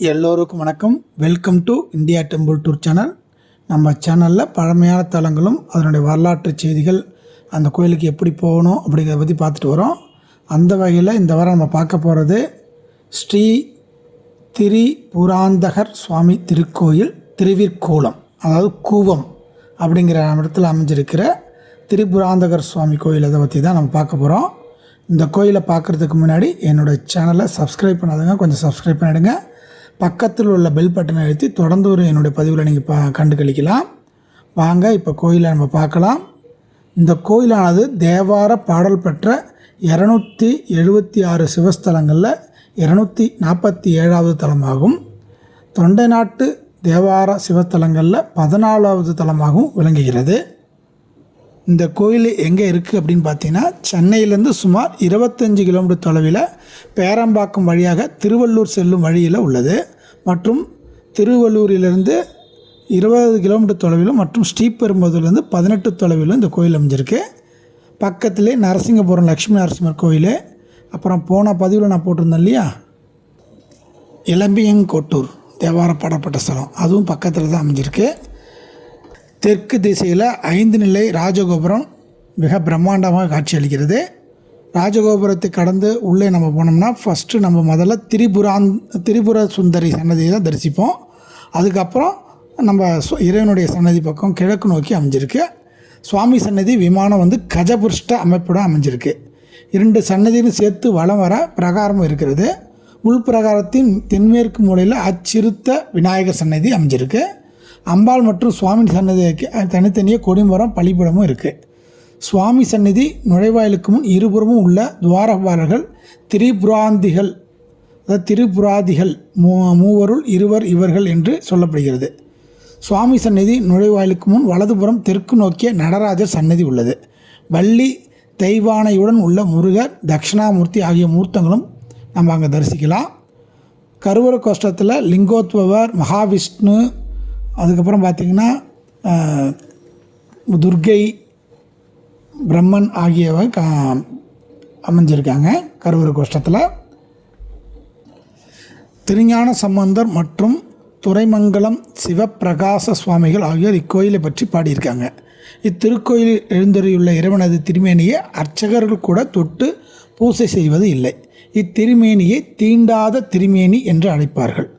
எல்லோருக்கும் வணக்கம். Welcome to India temple tour channel. நம்ம சேனலில் பழமையான தலங்களும் அதனுடைய வரலாற்று செய்திகள், அந்த கோயிலுக்கு எப்படி போகணும் அப்படிங்கிறத பற்றி பார்த்துட்டு வரோம். அந்த வகையில் இந்த வாரம் நம்ம பார்க்க போகிறது ஸ்ரீ திரிபுராந்தகர் சுவாமி திருக்கோயில் திருவிற்கோலம், அதாவது கூவம் அப்படிங்கிற இடத்துல அமைஞ்சிருக்கிற திரிபுராந்தகர் சுவாமி கோயில். அதை பற்றி தான் நம்ம பார்க்க போகிறோம். இந்த கோயிலை பார்க்குறதுக்கு முன்னாடி என்னோடய சேனலை சப்ஸ்கிரைப் பண்ணாதுங்க, கொஞ்சம் சப்ஸ்கிரைப் பண்ணிவிடுங்க. பக்கத்தில் உள்ள பெல் பட்டனை அழுத்தி தொடர்ந்து ஒரு என்னுடைய பதிவில் நீங்கள் கண்டு கழிக்கலாம். வாங்க இப்போ கோயிலை நம்ம பார்க்கலாம். இந்த கோயிலானது தேவார பாடல் பெற்ற 276 சிவஸ்தலங்களில் 247வது தலமாகும். தொண்டை நாட்டு தேவார சிவஸ்தலங்களில் 14வது தலமாகவும் விளங்குகிறது. இந்த கோயில் எங்கே இருக்குது அப்படின்னு பார்த்தீங்கன்னா, சென்னையிலேருந்து சுமார் 25 கிலோமீட்டர் தொலைவில் பேரம்பாக்கம் வழியாக திருவள்ளூர் செல்லும் வழியில் உள்ளது. மற்றும் திருவள்ளூரிலிருந்து 20 கிலோமீட்டர் தொலைவிலும் மற்றும் ஸ்ரீபெரும்புதூர்லேருந்து 18 தொலைவிலும் இந்த கோயில் அமைஞ்சிருக்கு. பக்கத்திலே நரசிங்கபுரம் லக்ஷ்மி நரசிம்மர் கோயில், அப்புறம் போன பதிவில் நான் போட்டிருந்தேன் இல்லையா, இளம்பியங்கோட்டூர் தேவார பாடப்பட்ட ஸ்தலம், அதுவும் பக்கத்தில் தான் அமைஞ்சிருக்கு. தெற்கு திசையில் 5 நிலை ராஜகோபுரம் மிக பிரம்மாண்டமாக காட்சியளிக்கிறது. ராஜகோபுரத்தை கடந்து உள்ளே நம்ம போனோம்னா ஃபஸ்ட்டு நம்ம முதல்ல திரிபுர சுந்தரி சன்னதியை தான் தரிசிப்போம். அதுக்கப்புறம் நம்ம இறைவனுடைய சன்னதி பக்கம் கிழக்கு நோக்கி அமைஞ்சிருக்கு. சுவாமி சன்னதி விமானம் கஜபுஷ்ட அமைப்புடன் அமைஞ்சிருக்கு. 2 சன்னதியும் சேர்த்து வலம் வர பிரகாரமும் இருக்கிறது. உள்பிரகாரத்தின் தென்மேற்கு மூலையில் அச்சிறுத்த விநாயகர் சன்னதி அமைஞ்சிருக்கு. அம்பாள் மற்றும் சுவாமி சன்னதிக்கு தனித்தனியே கொடிமரம் பலிபடமும் இருக்குது. சுவாமி சன்னதி நுழைவாயிலுக்கு முன் இருபுறமும் உள்ள துவாரபாலர்கள் திரிபுராந்திகள், அதாவது திரிபுராதிகள், மூவருள் இருவர் இவர்கள் என்று சொல்லப்படுகிறது. சுவாமி சன்னதி நுழைவாயிலுக்கு முன் வலதுபுறம் தெற்கு நோக்கிய நடராஜர் சன்னதி உள்ளது. வள்ளி தெய்வானையுடன் உள்ள முருகர், தட்சிணாமூர்த்தி ஆகிய மூர்த்தங்களும் நம்ம அங்கே தரிசிக்கலாம். கருவற கோஷ்டத்தில் லிங்கோத்பவர், மகாவிஷ்ணு, அதுக்கப்புறம் பார்த்திங்கன்னா துர்க்கை, பிரம்மன் ஆகியவை அமைஞ்சிருக்காங்க கருவற கோஷ்டத்தில். திருஞான சம்பந்தர் மற்றும் துரைமங்கலம் சிவப்பிரகாச சுவாமிகள் ஆகியோர் இக்கோயிலை பற்றி பாடியிருக்காங்க. இத்திருக்கோயிலில் எழுந்தருளியுள்ள இறைவனது திருமேனியை அர்ச்சகர்கள் கூட தொட்டு பூசை செய்வது இல்லை. இத்திருமேனியை தீண்டாத திருமேனி என்று அழைப்பார்கள்.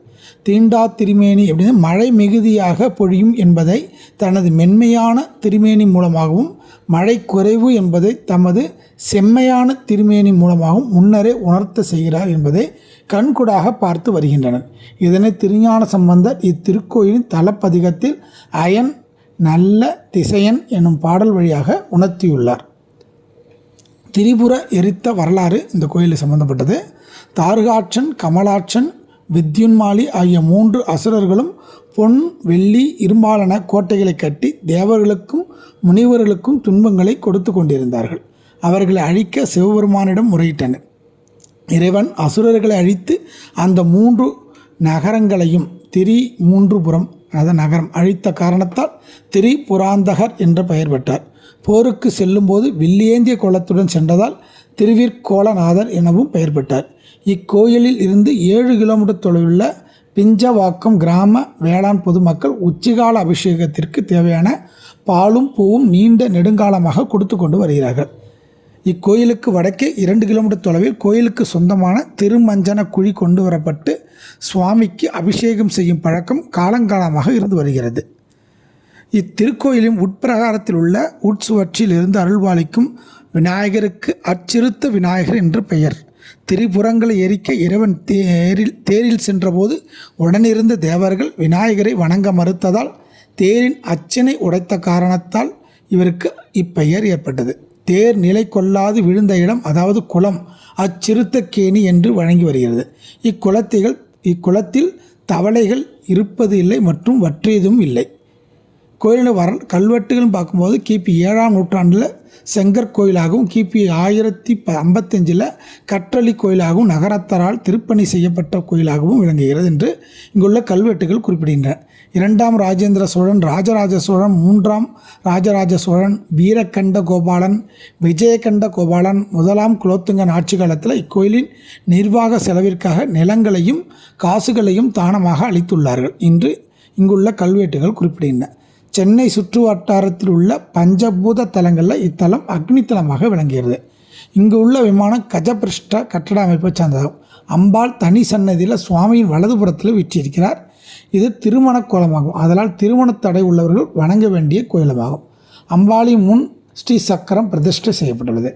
தீண்டா திருமேனி அப்படின்னு மழை மிகுதியாக பொழியும் என்பதை தனது மென்மையான திருமேனி மூலமாகவும், மழை குறைவு என்பதை தமது செம்மையான திருமேனி மூலமாகவும் முன்னரே உணர்த்த செய்கிறார் என்பதை கண்கூடாக பார்த்து வருகின்றனர். இதனை திருஞான சம்பந்தர் இத்திருக்கோயிலின் தலப்பதிகத்தில் அயன் நல்ல திசையன் என்னும் பாடல் வழியாக உணர்த்தியுள்ளார். திரிபுர எரித்த வரலாறு இந்த கோயிலில் சம்பந்தப்பட்டது. தாரகாட்சன், கமலாட்சன், வித்யுன்மாலி ஆகிய 3 அசுரர்களும் பொன், வெள்ளி, இரும்பாலான கோட்டைகளை கட்டி தேவர்களுக்கும் முனிவர்களுக்கும் துன்பங்களை கொடுத்து கொண்டிருந்தார்கள். அவர்களை அழிக்க சிவபெருமானிடம் முறையிட்டனர். இறைவன் அசுரர்களை அழித்து அந்த 3 நகரங்களையும் மூன்றுபுறம், அதாவது நகரம் அழித்த காரணத்தால் திரிபுராந்தகர் என்ற பெயர் பெற்றார். போருக்கு செல்லும்போது வில்லியேந்திய கோலத்துடன் சென்றதால் திருவிற்கோலநாதர் எனவும் பெயர் பெற்றார். இக்கோயிலில் இருந்து 7 கிலோமீட்டர் தொலைவுள்ள பிஞ்சவாக்கம் கிராம வேளாண் பொதுமக்கள் உச்சிகால அபிஷேகத்திற்கு தேவையான பாலும் பூவும் நீண்ட நெடுங்காலமாக கொடுத்து கொண்டு வருகிறார்கள். இக்கோயிலுக்கு வடக்கே 2 கிலோமீட்டர் தொலைவில் கோயிலுக்கு சொந்தமான திருமஞ்சன குழி கொண்டு வரப்பட்டு சுவாமிக்கு அபிஷேகம் செய்யும் பழக்கம் காலங்காலமாக இருந்து வருகிறது. இத்திருக்கோயிலின் உட்பிரகாரத்தில் உள்ள உட்சுவற்றில் இருந்து அருள்பாலிக்கும் விநாயகருக்கு அச்சிறுத்த விநாயகர் என்று பெயர். திரிபுரங்களை எரிக்க இறைவன் தேரில் சென்றபோது உடனிருந்த தேவர்கள் விநாயகரை வணங்க மறுத்ததால் தேரின் அச்சினை உடைத்த காரணத்தால் இவருக்கு இப்பெயர் ஏற்பட்டது. தேர் நிலை கொள்ளாது விழுந்த இடம், அதாவது குளம், அச்சிறுத்த கேணி என்று வழங்கி வருகிறது. இக்குளத்தில் தவளைகள் இருப்பது இல்லை மற்றும் வற்றியதும் இல்லை. கோயிலில் கல்வெட்டுகள்னு பார்க்கும்போது கிபி 7ஆம் நூற்றாண்டில் செங்கற்கோயிலாகவும் கிபி 1055 கற்றளி கோயிலாகவும் நகரத்தாரால் திருப்பணி செய்யப்பட்ட கோயிலாகவும் விளங்குகிறது என்று இங்குள்ள கல்வெட்டுகள் குறிப்பிடுகின்றன. 2ஆம் ராஜேந்திர சோழன், ராஜராஜ சோழன், 3ஆம் ராஜராஜ சோழன், வீரகண்ட கோபாலன், விஜயகண்ட கோபாலன், 1ஆம் குலோத்துங்கன் ஆட்சி காலத்தில் இக்கோயிலின் நிர்வாக செலவிற்காக நிலங்களையும் காசுகளையும் தானமாக அளித்துள்ளார்கள் என்று இங்குள்ள கல்வெட்டுகள் குறிப்பிடுகின்றன. சென்னை சுற்று வட்டாரத்தில் உள்ள பஞ்சபூத தலங்களில் இத்தலம் அக்னித்தலமாக விளங்குகிறது. இங்கு உள்ள விமானம் கஜபிருஷ்ட கட்டட அமைப்பை சார்ந்ததாகும். அம்பாள் தனி சன்னதியில் சுவாமியின் வலதுபுறத்தில் வீற்றிருக்கிறார். இது திருமண கோலமாகும். அதனால் திருமண தடை உள்ளவர்கள் வணங்க வேண்டிய கோயிலமாகும். அம்பாளின் முன் ஸ்ரீ சக்கரம் பிரதிஷ்டை செய்யப்பட்டுள்ளது.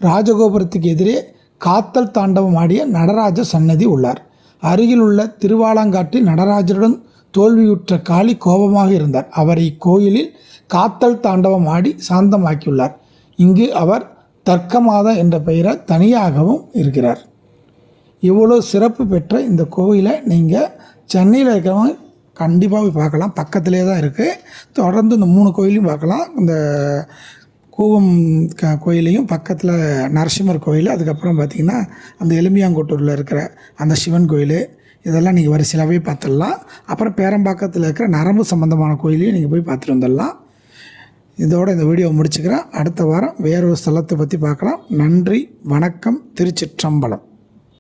ராஜகோபுரத்துக்கு எதிரே காத்தல் தாண்டவம் ஆடிய நடராஜ சன்னதி உள்ளார். அருகில் உள்ள திருவாலங்காட்டில் நடராஜருடன் தோல்வியுற்ற காளி கோபமாக இருந்தார். அவரை இக்கோயிலில் காத்தல் தாண்டவம் ஆடி சாந்தமாக்கியுள்ளார். இங்கு அவர் தர்க்கமாதா என்ற பெயரை தனியாகவும் இருக்கிறார். இவ்வளோ சிறப்பு பெற்ற இந்த கோயிலை நீங்கள் சென்னையில் இருக்கிறவங்க கண்டிப்பாக போய் பார்க்கலாம். பக்கத்திலே தான் இருக்குது. தொடர்ந்து இந்த 3 கோயிலையும் பார்க்கலாம். இந்த கூவம் கோயிலையும், பக்கத்தில் நரசிம்மர் கோயில், அதுக்கப்புறம் பார்த்திங்கன்னா அந்த எலுமியாங்கோட்டூரில் இருக்கிற அந்த சிவன் கோயில், இதெல்லாம் நீங்கள் வரிசையாகவே பார்த்துடலாம். அப்புறம் பேரம்பாக்கத்தில் இருக்கிற நரம்பு சம்மந்தமான கோயிலையும் நீங்கள் போய் பார்த்துட்டு வந்துடலாம். இதோட இந்த வீடியோ முடிச்சுக்கிறேன். அடுத்த வாரம் வேறொரு ஸ்தலத்தை பற்றி பார்க்கலாம். நன்றி, வணக்கம், திருச்சிற்றம்பலம்.